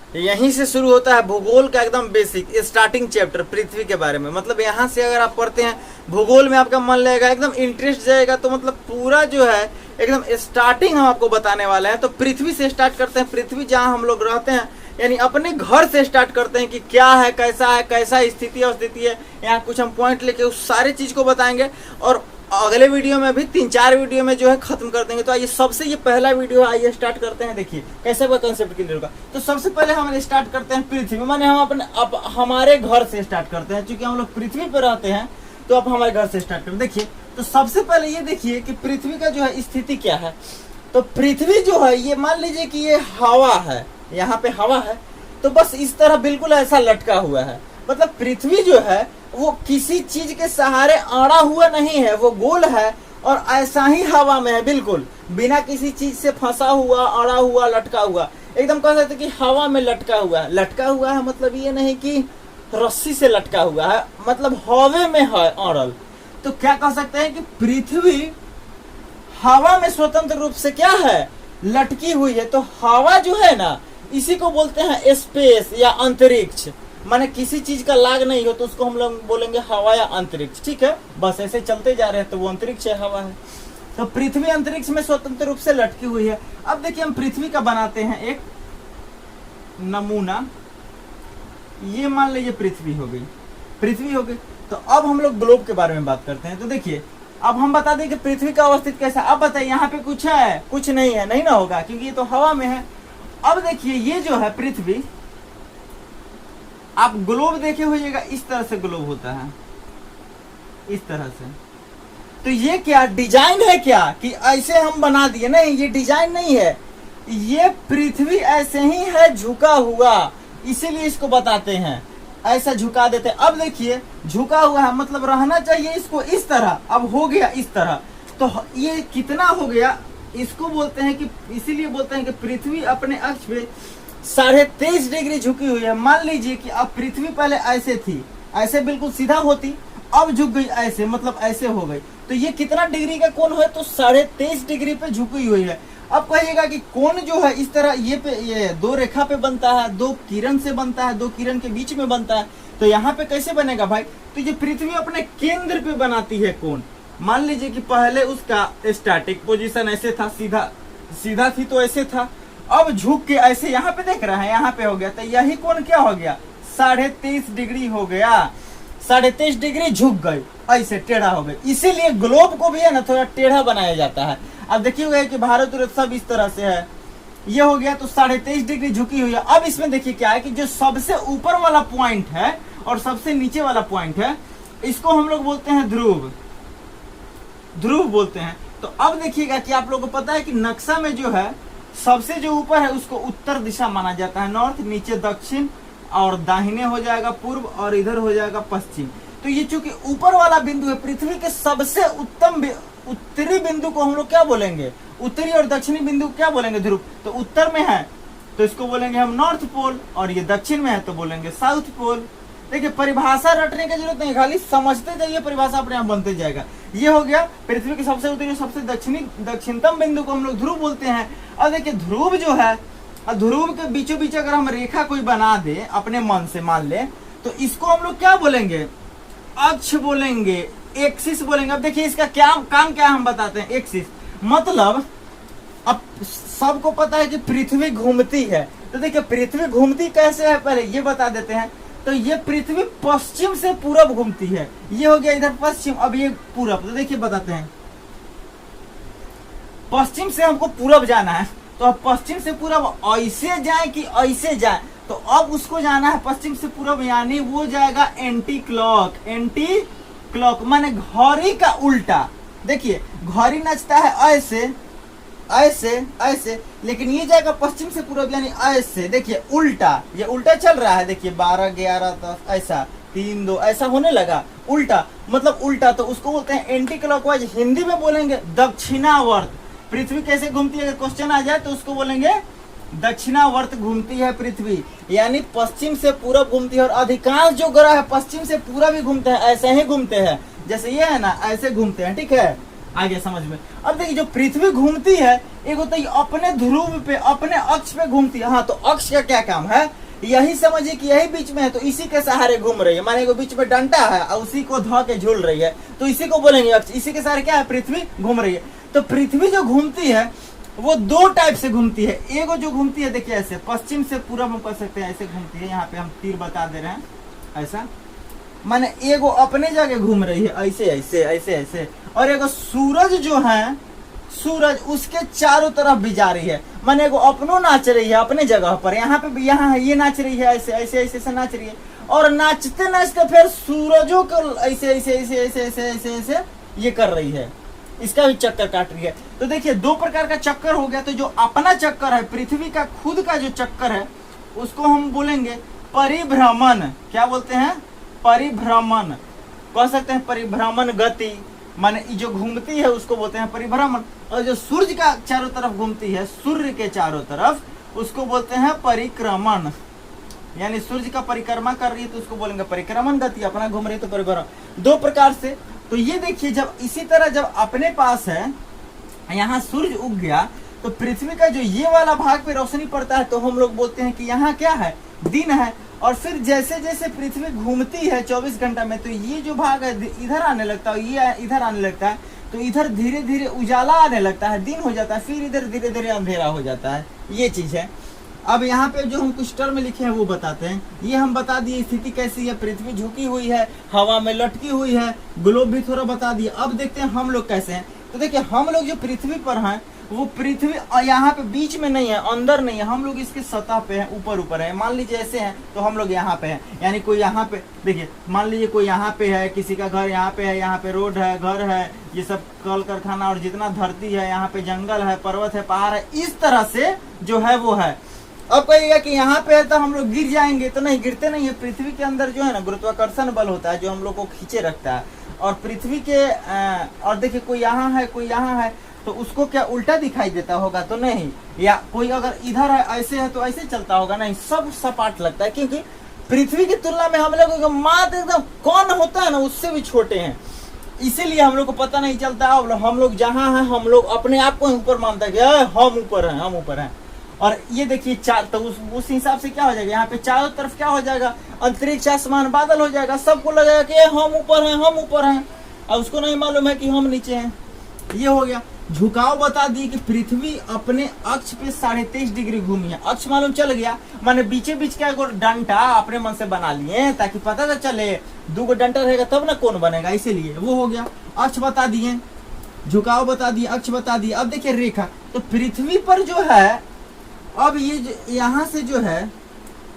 यहीं से शुरू होता है भूगोल का एकदम बेसिक स्टार्टिंग चैप्टर पृथ्वी के बारे में। मतलब यहाँ से अगर आप पढ़ते हैं भूगोल में आपका मन लगेगा, एकदम इंटरेस्ट जाएगा। तो मतलब पूरा जो है एकदम स्टार्टिंग हम आपको बताने वाले हैं। तो पृथ्वी से स्टार्ट करते हैं, पृथ्वी जहाँ हम लोग रहते हैं, यानी अपने घर से स्टार्ट करते हैं कि क्या है, कैसा स्थिति और स्थिति है। यहाँ कुछ हम पॉइंट लेके उस सारी चीज को बताएंगे और अगले वीडियो में भी 3-4 वीडियो में जो है खत्म कर देंगे। तो आइए सबसे ये पहला वीडियो आइए स्टार्ट करते हैं। देखिए कैसे वो कंसेप्ट क्लियर होगा। तो सबसे पहले हम स्टार्ट करते हैं पृथ्वी, माने हम अपने हमारे घर से स्टार्ट करते हैं। क्योंकि हम लोग पृथ्वी पर रहते हैं तो अब हमारे घर से स्टार्ट करते हैं। देखिए तो सबसे पहले ये देखिए कि पृथ्वी का जो है स्थिति क्या है। तो पृथ्वी जो है ये मान लीजिए कि ये हवा है, यहाँ पे हवा है, तो बस इस तरह बिल्कुल ऐसा लटका हुआ है। मतलब पृथ्वी जो है वो किसी चीज के सहारे अड़ा हुआ नहीं है, वो गोल है और ऐसा ही हवा में है, बिल्कुल बिना किसी चीज से फंसा हुआ, अड़ा हुआ, लटका हुआ। एकदम कह सकते कि हवा में लटका हुआ है। लटका हुआ है मतलब ये नहीं कि रस्सी से लटका हुआ है, मतलब हवे में है अड़ल। तो क्या कह सकते हैं कि पृथ्वी हवा में स्वतंत्र रूप से क्या है, लटकी हुई है। तो हवा जो है ना, इसी को बोलते हैं स्पेस या अंतरिक्ष। माने किसी चीज का लाग नहीं हो तो उसको हम लोग बोलेंगे हवा या अंतरिक्ष। ठीक है, बस ऐसे चलते जा रहे हैं तो वो अंतरिक्ष है, हवा है। तो पृथ्वी अंतरिक्ष में स्वतंत्र रूप से लटकी हुई है। अब देखिए हम पृथ्वी का बनाते हैं एक नमूना। ये मान लीजिए पृथ्वी हो गई, पृथ्वी हो गई। तो अब हम लोग ग्लोब के बारे में बात करते हैं। तो देखिए अब हम बता दें कि पृथ्वी का अवस्थित कैसा। अब बताइए यहाँ पे कुछ है, कुछ नहीं है, नहीं ना होगा क्योंकि ये तो हवा में है। अब देखिए ये जो है पृथ्वी, आप ग्लोब देखे होइएगा, इस तरह से ग्लोब होता है, इस तरह से। तो ये क्या डिजाइन है क्या कि ऐसे हम बना दिए? नहीं, ये डिजाइन नहीं है, ये पृथ्वी ऐसे ही है झुका हुआ, इसीलिए इसको बताते हैं ऐसा झुका देते हैं। अब देखिए झुका हुआ है मतलब रहना चाहिए इसको इस तरह, अब हो गया इस तरह। तो ये कितना हो गया, इसको बोलते हैं कि, इसीलिए बोलते हैं कि पृथ्वी अपने अक्ष पे 23.5 डिग्री झुकी हुई है। मान लीजिए कि अब पृथ्वी पहले ऐसे थी, ऐसे बिल्कुल सीधा होती, अब झुक गई ऐसे, मतलब ऐसे हो गई। तो ये कितना डिग्री का कोण है, तो 23.5 डिग्री पे झुकी हुई है। अब कहिएगा कि कोण जो है इस तरह ये दो रेखा पे बनता है, दो किरण से बनता है, दो किरण के बीच में बनता है। तो यहाँ पे कैसे बनेगा भाई? तो ये पृथ्वी अपने केंद्र पे बनाती है कोण। मान लीजिए कि पहले उसका स्टैटिक पोजीशन ऐसे था, सीधा थी तो ऐसे था, अब झुक के ऐसे यहाँ पे देख रहा है, यहाँ पे हो गया। तो यही कोण क्या हो गया, 23.5 डिग्री हो गया। 23.5 डिग्री झुक गई, ऐसे टेढ़ा हो गई। इसीलिए ग्लोब को भी है ना थोड़ा टेढ़ा बनाया जाता है। अब देखिएगा कि भारत और सब इस तरह से है, ये हो गया तो 23.5 डिग्री झुकी हुई है। अब इसमें देखिए क्या है कि जो सबसे ऊपर वाला पॉइंट है और सबसे नीचे वाला पॉइंट है, इसको हम लोग बोलते हैं ध्रुव, ध्रुव बोलते हैं। तो अब देखिएगा कि आप लोगों को पता है कि नक्शा में जो है सबसे जो ऊपर है उसको उत्तर दिशा माना जाता है, नॉर्थ, नीचे दक्षिण, और दाहिने हो जाएगा पूर्व, और इधर हो जाएगा पश्चिम। तो ये चूंकि ऊपर वाला बिंदु है, पृथ्वी के सबसे उत्तरी बिंदु को हम लोग क्या बोलेंगे, उत्तरी और दक्षिणी बिंदु क्या बोलेंगे, ध्रुव। तो उत्तर में है तो इसको बोलेंगे हम नॉर्थ पोल, और ये दक्षिण में है तो बोलेंगे साउथ पोल। देखिए परिभाषा रटने की जरूरत नहीं, खाली समझते जाइए, परिभाषा अपने आप बनते जाएगा। ये हो गया पृथ्वी के सबसे उत्तरी सबसे दक्षिणतम बिंदु को हम लोग ध्रुव बोलते हैं। अब देखिए ध्रुव जो है, ध्रुव के बीचों बीच अगर हम रेखा कोई बना दे अपने मन से, मान ले, तो इसको हम लोग क्या बोलेंगे, अक्ष बोलेंगे, एक्सिस बोलेंगे। अब देखिए इसका क्या काम क्या हम बताते हैं, एक्सिस मतलब अब सबको पता है कि पृथ्वी घूमती है। तो देखिए पृथ्वी घूमती कैसे है पहले ये बता देते हैं। तो ये पृथ्वी पश्चिम से पूरब घूमती है, ये हो गया इधर पश्चिम, अब ये पूरब। तो देखिए बताते हैं, पश्चिम से हमको पूरब जाना है, तो अब पश्चिम से पूरब ऐसे जाए कि ऐसे जाए, तो अब उसको जाना है पश्चिम से पूरब, यानी वो जाएगा एंटी क्लॉक। एंटी क्लॉक माने घड़ी का उल्टा। देखिए घड़ी नचता है ऐसे ऐसे ऐसे, लेकिन ये जाएगा पश्चिम से पूरब यानी ऐसे। देखिए उल्टा, ये उल्टा चल रहा है। देखिए 12, 11, 10 ऐसा, 3, 2 ऐसा होने लगा, उल्टा मतलब उल्टा। तो उसको बोलते हैं एंटी क्लॉकवाइज। हिंदी में बोलेंगे दक्षिणावर्त। पृथ्वी कैसे घूमती है अगर क्वेश्चन आ जाए तो उसको बोलेंगे दक्षिणावर्त घूमती है पृथ्वी, यानी पश्चिम से पूरब घूमती है। और अधिकांश जो ग्रह है पश्चिम से पूरब भी घूमते हैं, ऐसे ही घूमते हैं, जैसे ये है ना ऐसे घूमते हैं, ठीक है, आ गया समझ में। अब देखिए जो पृथ्वी घूमती है एक होता है अपने ध्रुव पे अपने अक्ष पे घूमती है। हाँ तो अक्ष का क्या काम है, यही समझिए कि यही बीच में है तो इसी के सहारे घूम रही है। माने वो बीच में डंडा है और उसी को ध के झूल रही है तो इसी को बोलेंगे अक्ष। इसी के सहारे क्या है, पृथ्वी घूम रही है। तो पृथ्वी जो घूमती है वो दो टाइप से घूमती है। एगो जो घूमती है देखिए ऐसे पश्चिम से पूरब हम कर सकते हैं, ऐसे घूमती है। यहाँ पे हम तीर बता दे रहे हैं ऐसा, माने एगो अपने जगह घूम रही है ऐसे ऐसे ऐसे ऐसे, और एगो सूरज जो है सूरज उसके चारों तरफ भी जा रही है। माने एगो अपनो नाच रही है अपने जगह पर, यहाँ पे यहाँ ये नाच रही है ऐसे ऐसे ऐसे ऐसे नाच रही है, और नाचते नाचते फिर सूरजों को ऐसे ऐसे ऐसे ऐसे ऐसे ऐसे ऐसे ये कर रही है, इसका भी चक्कर काट रही है। तो देखिए दो प्रकार का चक्कर हो गया। तो जो अपना चक्कर है पृथ्वी का खुद का जो चक्कर है उसको हम बोलेंगे परिभ्रमण। क्या बोलते हैं, परिभ्रमण कह सकते हैं, परिभ्रमण गति माने जो घूमती है उसको बोलते हैं परिभ्रमण। और जो सूर्य का चारों तरफ घूमती है सूर्य के चारों तरफ उसको बोलते हैं परिक्रमण, यानी सूर्य का परिक्रमा कर रही है तो उसको बोलेंगे परिक्रमण गति, अपना घूम रही है तो परिभ्रमण। दो प्रकार से। तो ये देखिए जब इसी तरह जब अपने पास है यहाँ सूर्य उग गया तो पृथ्वी का जो ये वाला भाग पे रोशनी पड़ता है तो हम लोग बोलते हैं कि यहाँ क्या है, दिन है। और फिर जैसे जैसे पृथ्वी घूमती है 24 घंटा में तो ये जो भाग है इधर आने लगता है, ये इधर आने लगता है, तो इधर धीरे धीरे उजाला आने लगता है, दिन हो जाता है, फिर इधर धीरे धीरे अंधेरा हो जाता है। ये चीज है। अब यहाँ पे जो हम कुछ टर्म लिखे हैं वो बताते हैं। ये हम बता दिए स्थिति कैसी है, पृथ्वी झुकी हुई है, हवा में लटकी हुई है, ग्लोब भी थोड़ा बता दिए। अब देखते हैं हम लोग कैसे हैं। तो देखिए हम लोग जो पृथ्वी पर हैं वो पृथ्वी यहाँ पे बीच में नहीं है, अंदर नहीं है, हम लोग इसके सतह पे हैं, ऊपर ऊपर है। मान लीजिए ऐसे हैं तो हम लोग यहाँ पे हैं, यानी कोई यहाँ पे देखिए मान लीजिए कोई यहाँ पे है, किसी का घर यहाँ पे है, यहाँ पे रोड है, घर है, ये सब कल कारखाना और जितना धरती है, यहाँ पे जंगल है, पर्वत है, पहाड़ है, इस तरह से जो है वो है। अब कहिएगा कि यहाँ पे है तो हम लोग गिर जाएंगे, तो नहीं, गिरते नहीं है। पृथ्वी के अंदर जो है ना गुरुत्वाकर्षण बल होता है जो हम लोग को खींचे रखता है। और पृथ्वी के और देखिए कोई यहाँ है कोई यहाँ है तो उसको क्या उल्टा दिखाई देता होगा, तो नहीं। या कोई अगर इधर है ऐसे है तो ऐसे चलता होगा, नहीं, सब सपाट लगता है। क्योंकि पृथ्वी की तुलना में हम लोग मात्र एकदम कौन होता है ना उससे भी छोटे हैं, इसीलिए हम लोग को पता नहीं चलता। हम लोग जहाँ हैं हम लोग अपने आप को ऊपर मानता है, हम ऊपर हैं, हम ऊपर हैं। और ये देखिए चार तो उस हिसाब से क्या हो जाएगा, यहाँ पे चारों तरफ क्या हो जाएगा, अंतरिक्ष आसमान बादल हो जाएगा, सबको लगेगा कि हम ऊपर हैं, हम ऊपर हैं, और उसको नहीं मालूम है कि हम नीचे हैं। ये हो गया। झुकाव बता दिए कि पृथ्वी अपने अक्ष पे 23.5 डिग्री घूमी है। अक्ष मालूम चल गया, माने बीचे बीच का एक डंडा अपने मन से बना लिए ताकि पता तो चले, दो डंडा रहेगा तब ना कौन बनेगा, इसीलिए वो हो गया। अक्ष बता दिए, झुकाव बता दिए, अक्ष बता दिए। अब देखिए रेखा, तो पृथ्वी पर जो है अब ये यहाँ से जो है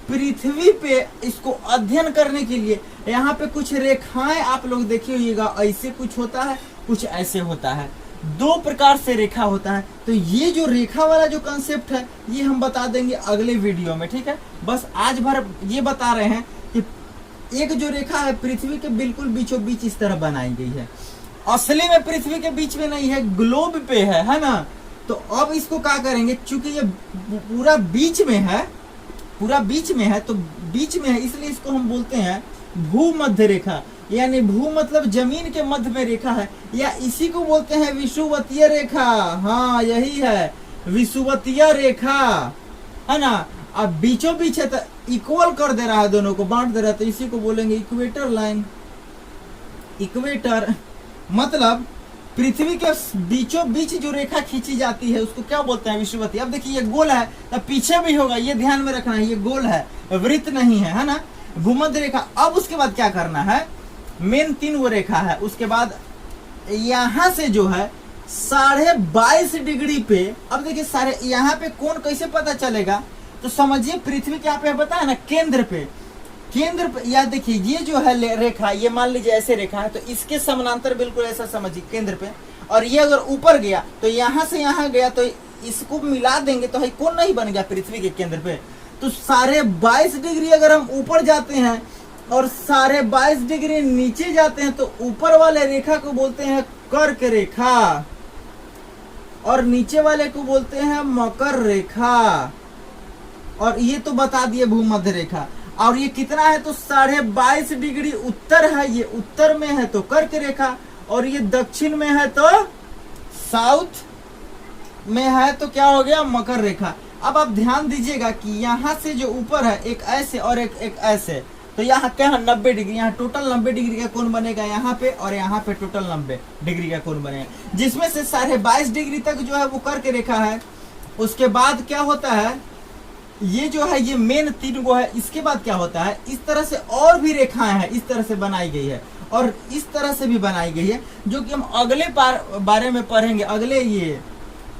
पृथ्वी पे इसको अध्ययन करने के लिए यहाँ पे कुछ रेखाएं आप लोग देखिए होइएगा, ऐसे कुछ होता है, कुछ ऐसे होता है, दो प्रकार से रेखा होता है। तो ये जो रेखा वाला जो कंसेप्ट है ये हम बता देंगे अगले वीडियो में, ठीक है। बस आज भर ये बता रहे हैं कि एक जो रेखा है पृथ्वी के बिल्कुल बीचों बीच इस तरह बनाई गई है। असली में पृथ्वी के बीच में नहीं है, ग्लोब पे है ना। तो अब इसको क्या करेंगे, चूंकि ये पूरा बीच में है, पूरा बीच में है तो बीच में है इसलिए इसको हम बोलते हैं भूमध्य रेखा, यानी भू मतलब जमीन के मध्य में रेखा है, या इसी को बोलते हैं विषुवतीय रेखा। हाँ यही है विषुवतीय रेखा, है ना। अब बीचों बीच है तो इक्वल कर दे रहा है, दोनों को बांट दे रहा है, तो इसी को बोलेंगे इक्वेटर लाइन। इक्वेटर मतलब पृथ्वी के बीचों बीच जो रेखा खींची जाती है उसको क्या बोलते हैं, विषुवतीय। अब देखिए ये गोल है तो पीछे भी होगा, ये ध्यान में रखना है, ये गोल है, वृत्त नहीं है ना, भूमध्य रेखा। अब उसके बाद क्या करना है, मेन 3 वो रेखा है। उसके बाद यहाँ से जो है 22.5 डिग्री पे, अब देखिए सारे यहाँ पे कोण कैसे पता चलेगा, तो समझिए पृथ्वी क्या पे बताया ना, केंद्र पे, केंद्र पे। या देखिए ये जो है रेखा, ये मान लीजिए ऐसे रेखा है तो इसके समानांतर बिल्कुल ऐसा समझिए केंद्र पे, और ये अगर ऊपर गया तो यहाँ से यहाँ गया तो इसको मिला देंगे तो है कौन नहीं बन गया पृथ्वी के केंद्र पे। तो 22.5 डिग्री अगर हम ऊपर जाते हैं और 22.5 डिग्री नीचे जाते हैं तो ऊपर वाले रेखा को बोलते हैं कर्क रेखा और नीचे वाले को बोलते हैं मकर रेखा। और ये तो बता दिए भूमध्य रेखा। और ये कितना है तो 22.5 डिग्री उत्तर है, ये उत्तर में है तो कर्क रेखा, और ये दक्षिण में है तो साउथ में है तो क्या हो गया, मकर रेखा। अब आप ध्यान दीजिएगा कि यहाँ से जो ऊपर है एक ऐसे और एक ऐसे, तो यहाँ क्या है 90 डिग्री, यहाँ टोटल 90 डिग्री का कोण बनेगा यहाँ पे, और यहाँ पे टोटल 90 डिग्री का कोण बनेगा, जिसमें से 22.5 डिग्री तक जो है वो कर्क रेखा है। उसके बाद क्या होता है, ये जो है ये मेन 3 गो है। इसके बाद क्या होता है, इस तरह से और भी रेखाएं हैं, इस तरह से बनाई गई है और इस तरह से भी बनाई गई है, जो कि हम अगले बारे में पढ़ेंगे, अगले ये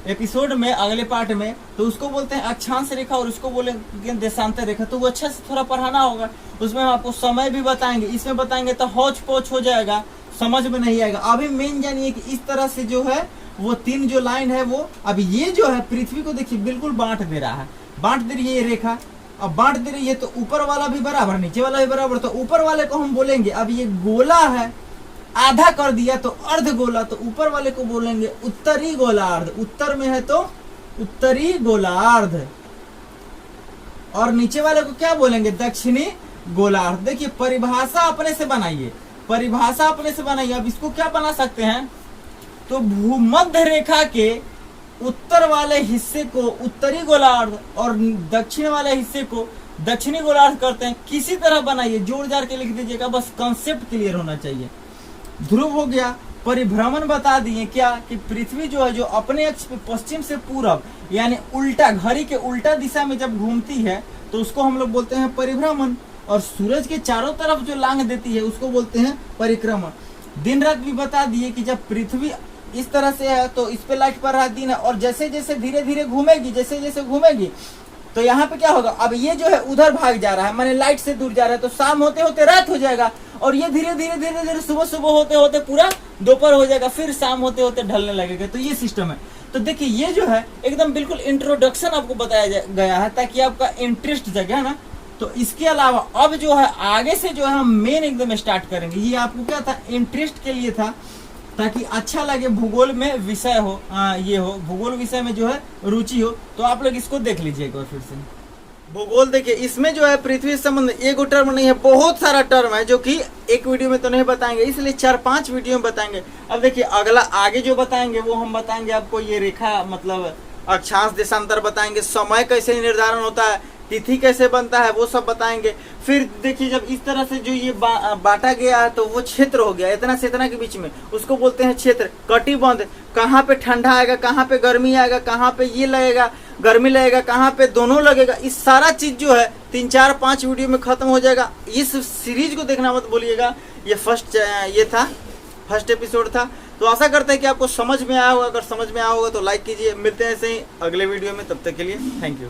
एपिसोड में, अगले पार्ट में। तो उसको बोलते हैं अक्षांश रेखा और उसको बोलेंगे देशांतर रेखा। तो वो अच्छे से थोड़ा पढ़ाना होगा, उसमें हम आपको समय भी बताएंगे। इसमें बताएंगे तो हौच पौच हो जाएगा, समझ में नहीं आएगा। अभी मेन जानिए कि इस तरह से जो है वो 3 जो लाइन है वो, अब ये जो है पृथ्वी को देखिए बिल्कुल बांट दे रहा है, बांट दे रही है ये रेखा। अब बांट दे रही है तो ऊपर वाला भी बराबर, नीचे वाला भी बराबर, तो ऊपर वाले को हम बोलेंगे, अब ये गोला है, आधा कर दिया तो अर्ध गोला, तो ऊपर वाले को बोलेंगे उत्तरी गोलार्ध, उत्तर में है तो उत्तरी गोलार्ध, और नीचे वाले को क्या बोलेंगे, दक्षिणी गोलार्ध। देखिए परिभाषा अपने से बनाइए, परिभाषा अपने से बनाइए। अब इसको क्या बना सकते हैं, तो भूमध्य रेखा के उत्तर वाले हिस्से को उत्तरी गोलार्ध और दक्षिण वाले हिस्से को दक्षिणी गोलार्ध करते हैं। किसी तरह बनाइए, जोड़ जाड़ के लिख दीजिएगा, बस कंसेप्ट क्लियर होना चाहिए। ध्रुव हो गया, परिभ्रमण बता दिए क्या, कि पृथ्वी जो है जो अपने अक्ष पे पश्चिम से पूरब यानी उल्टा, घड़ी के उल्टा दिशा में जब घूमती है तो उसको हम लोग बोलते हैं परिभ्रमण, और सूरज के चारों तरफ जो लांग देती है उसको बोलते हैं परिक्रमण। दिन रात भी बता दिए कि जब पृथ्वी इस तरह से है तो इस पे लाइट पर रहा दिन है, और जैसे जैसे धीरे धीरे घूमेगी, जैसे जैसे घूमेगी तो यहाँ पे क्या होगा, अब ये जो है उधर भाग जा रहा है, माने लाइट से दूर जा रहा है, तो शाम होते होते रात हो जाएगा, और ये धीरे धीरे धीरे धीरे सुबह सुबह होते होते पूरा दोपहर हो जाएगा, फिर शाम होते होते ढलने लगेगा। तो ये सिस्टम है। तो देखिए ये जो है एकदम बिल्कुल इंट्रोडक्शन आपको बताया गया है ताकि आपका इंटरेस्ट जगे ना। तो इसके अलावा अब जो है आगे से जो है हम मेन एकदम स्टार्ट करेंगे। ये आपको क्या था, इंटरेस्ट के लिए था, ताकि अच्छा लगे, भूगोल में विषय हो, ये हो, भूगोल विषय में जो है रुचि हो। तो आप लोग इसको देख लीजिए एक बार फिर से। भूगोल देखिए, इसमें जो है पृथ्वी संबंध एक टर्म नहीं है, बहुत सारा टर्म है जो कि एक वीडियो में तो नहीं बताएंगे, इसलिए 4-5 वीडियो में बताएंगे। अब देखिए अगला आगे जो बताएंगे वो हम बताएंगे आपको, ये रेखा मतलब अक्षांश देशांतर बताएंगे, समय कैसे निर्धारण होता है, तिथि कैसे बनता है वो सब बताएंगे। फिर देखिए जब इस तरह से जो ये बांटा गया है तो वो क्षेत्र हो गया, इतना से इतना के बीच में, उसको बोलते हैं क्षेत्र। कटिबंध, कहाँ पे ठंडा आएगा, कहाँ पे गर्मी आएगा, कहाँ पे ये लगेगा गर्मी लगेगा, कहाँ पे दोनों लगेगा, इस सारा चीज जो है 3-4-5 वीडियो में खत्म हो जाएगा। इस सीरीज को देखना मत बोलिएगा, ये फर्स्ट एपिसोड था। तो आशा करते हैं कि आपको समझ में आया होगा, अगर समझ में आया होगा तो लाइक कीजिए। मिलते हैं ऐसे ही अगले वीडियो में, तब तक के लिए थैंक यू।